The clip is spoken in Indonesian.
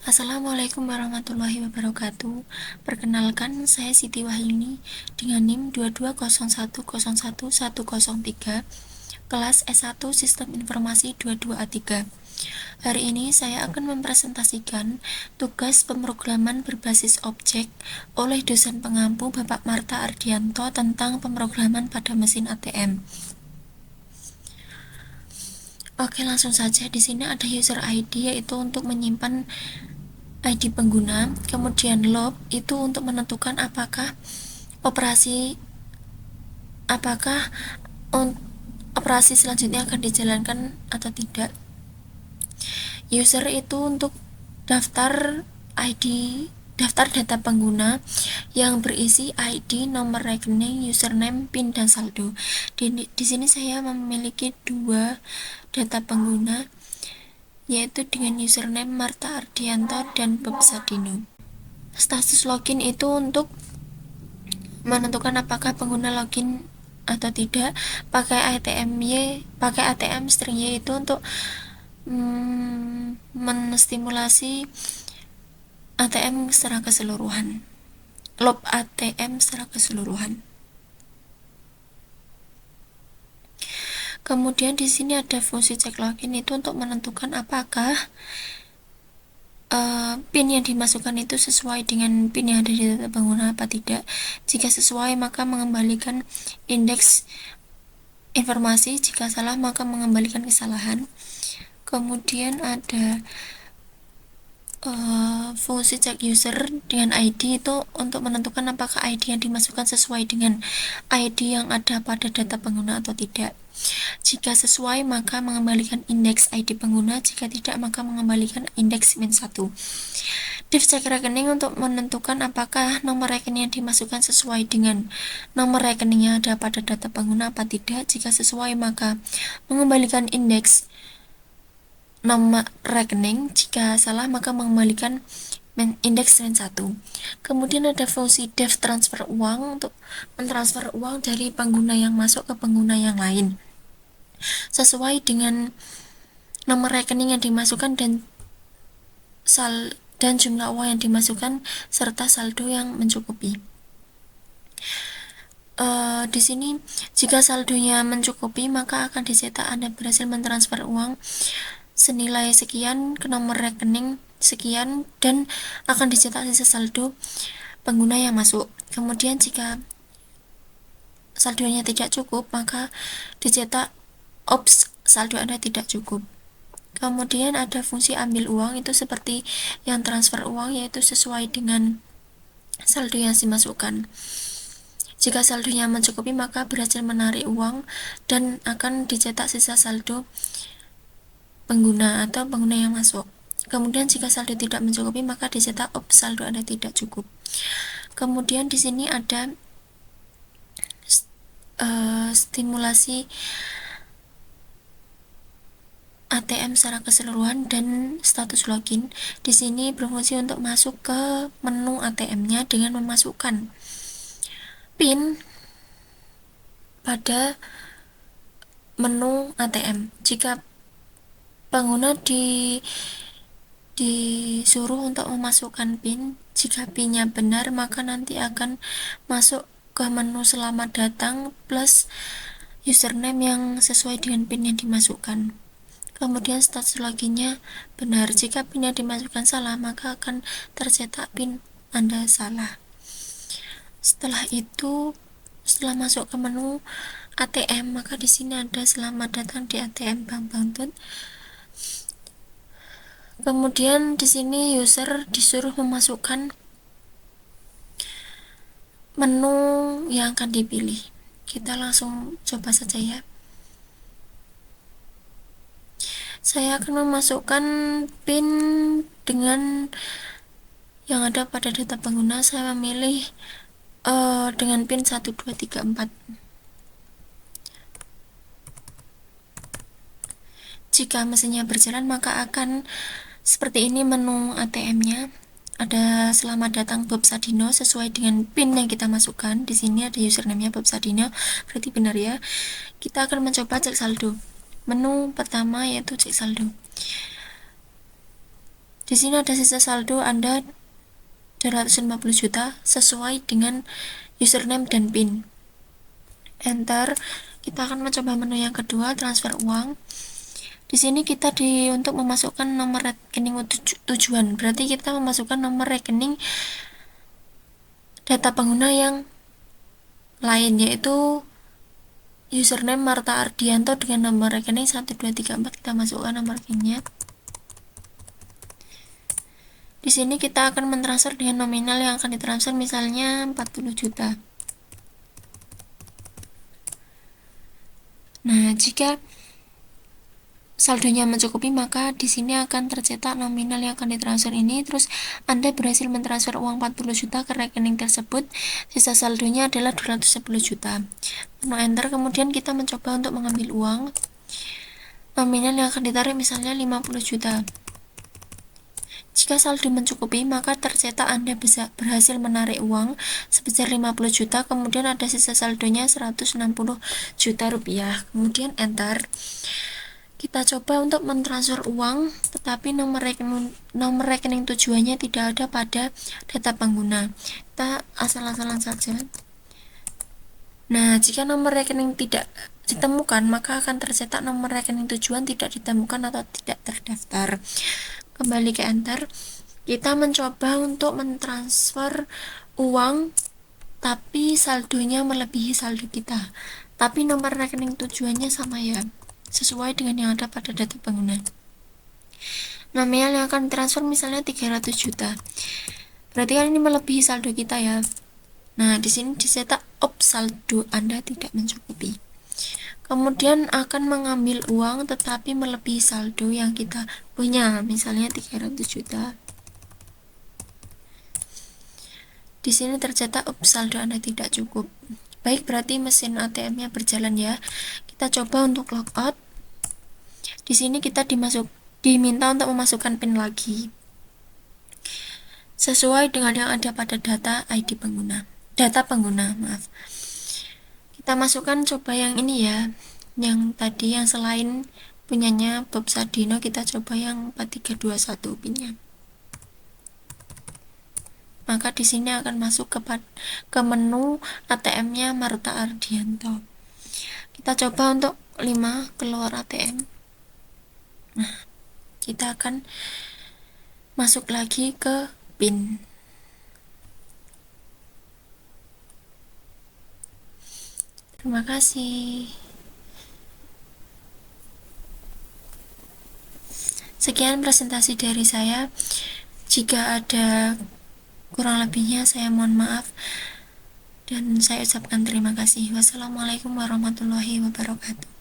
Assalamualaikum warahmatullahi wabarakatuh. Perkenalkan, saya Siti Wahyuni dengan NIM 220101103, kelas S1 Sistem Informasi 22A3. Hari ini saya akan mempresentasikan tugas pemrograman berbasis objek oleh dosen pengampu Bapak Marta Ardianto tentang pemrograman pada mesin ATM. Oke, langsung saja. Di sini ada user ID, yaitu untuk menyimpan ID pengguna, kemudian log itu untuk menentukan apakah operasi selanjutnya akan dijalankan atau tidak. User itu untuk daftar ID, daftar data pengguna yang berisi ID, nomor rekening, username, PIN, dan saldo. Di sini saya memiliki dua data pengguna, yaitu dengan username Marta Ardianto dan Bob Sadino. Status login itu untuk menentukan apakah pengguna login atau tidak. Pakai ATM string Y itu untuk menstimulasi ATM secara keseluruhan, loop ATM secara keseluruhan. Kemudian di sini ada fungsi cek login, itu untuk menentukan apakah PIN yang dimasukkan itu sesuai dengan PIN yang ada di data pengguna apa tidak. Jika sesuai, maka mengembalikan indeks informasi, jika salah maka mengembalikan kesalahan. Kemudian ada fungsi cek user dengan ID, itu untuk menentukan apakah ID yang dimasukkan sesuai dengan ID yang ada pada data pengguna atau tidak. Jika sesuai, maka mengembalikan indeks ID pengguna, jika tidak, maka mengembalikan indeks -1. Div cek rekening untuk menentukan apakah nomor rekening yang dimasukkan sesuai dengan nomor rekening yang ada pada data pengguna apa tidak. Jika sesuai, maka mengembalikan indeks nomor rekening, jika salah maka mengembalikan indeks -1. Kemudian ada fungsi dev transfer uang untuk mentransfer uang dari pengguna yang masuk ke pengguna yang lain sesuai dengan nomor rekening yang dimasukkan dan jumlah uang yang dimasukkan serta saldo yang mencukupi. Di sini jika saldonya mencukupi, maka akan dicetak Anda berhasil mentransfer uang senilai sekian ke nomor rekening sekian dan akan dicetak sisa saldo pengguna yang masuk. Kemudian jika saldonya tidak cukup, maka dicetak ops, saldo Anda tidak cukup. Kemudian ada fungsi ambil uang, itu seperti yang transfer uang, yaitu sesuai dengan saldo yang dimasukkan. Jika saldonya mencukupi, maka berhasil menarik uang dan akan dicetak sisa saldo pengguna atau pengguna yang masuk. Kemudian jika saldo tidak mencukupi, maka dicetak ops, saldo Anda tidak cukup. Kemudian di sini ada stimulasi ATM secara keseluruhan dan status login. Di sini berfungsi untuk masuk ke menu ATM-nya dengan memasukkan PIN pada menu ATM. Jika pengguna disuruh untuk memasukkan PIN, jika PIN-nya benar, maka nanti akan masuk ke menu selamat datang plus username yang sesuai dengan PIN yang dimasukkan. Kemudian status loginnya benar. Jika PIN yang dimasukkan salah, maka akan tercetak PIN Anda salah. Setelah itu, setelah masuk ke menu ATM, maka di sini ada selamat datang di ATM Bank Bangtun. Kemudian di sini user disuruh memasukkan menu yang akan dipilih. Kita langsung coba saja ya. Saya akan memasukkan PIN dengan yang ada pada data pengguna. Saya memilih dengan PIN 1234. Jika mesinnya berjalan, maka akan seperti ini menu ATM-nya. Ada selamat datang Bob Sadino sesuai dengan PIN yang kita masukkan. Di sini ada username-nya Bob Sadino, berarti benar ya. Kita akan mencoba cek saldo. Menu pertama yaitu cek saldo. Di sini ada sisa saldo Anda 250 juta sesuai dengan username dan PIN. Enter. Kita akan mencoba menu yang kedua, transfer uang. Di sini kita untuk memasukkan nomor rekening tujuan, berarti kita memasukkan nomor rekening data pengguna yang lain, yaitu username Marta Ardianto dengan nomor rekening 1234. Kita masukkan nomor rekeningnya. Di sini kita akan mentransfer dengan nominal yang akan ditransfer, misalnya 40 juta. Nah, jika saldonya mencukupi, maka di sini akan tercetak nominal yang akan ditransfer ini. Terus Anda berhasil mentransfer uang 40 juta ke rekening tersebut. Sisa saldonya adalah 210 juta. Enter. Kemudian kita mencoba untuk mengambil uang. Nominal yang akan ditarik misalnya 50 juta. Jika saldo mencukupi, maka tercetak Anda bisa berhasil menarik uang sebesar 50 juta, kemudian ada sisa saldonya 160 juta rupiah. Kemudian enter. Kita coba untuk mentransfer uang, tetapi nomor rekening tujuannya tidak ada pada data pengguna. Kita asal-asalan saja. Nah, jika nomor rekening tidak ditemukan, maka akan tercetak nomor rekening tujuan tidak ditemukan atau tidak terdaftar. Kembali ke enter. Kita mencoba untuk mentransfer uang, tapi saldonya melebihi saldo kita. Tapi nomor rekening tujuannya sama ya, sesuai dengan yang ada pada data pengguna. Nominal yang akan transfer misalnya 300 juta. Berarti kan ini melebihi saldo kita ya. Nah, di sini dicetak saldo Anda tidak mencukupi. Kemudian akan mengambil uang tetapi melebihi saldo yang kita punya, misalnya 300 juta. Di sini tercetak saldo Anda tidak cukup. Baik, berarti mesin ATM-nya berjalan ya. Kita coba untuk logout. Di sini kita diminta untuk memasukkan PIN lagi sesuai dengan yang ada pada data pengguna, maaf. Kita masukkan coba yang ini ya, yang tadi yang selain punyanya Bob Sadino, kita coba yang 4321 PIN-nya. Maka di sini akan masuk ke menu ATM-nya Marta Ardianto. Kita coba untuk 5 keluar ATM. Nah, kita akan masuk lagi ke PIN. Terima kasih. Sekian presentasi dari saya. Jika ada kurang lebihnya saya mohon maaf dan saya ucapkan terima kasih. Wassalamualaikum warahmatullahi wabarakatuh.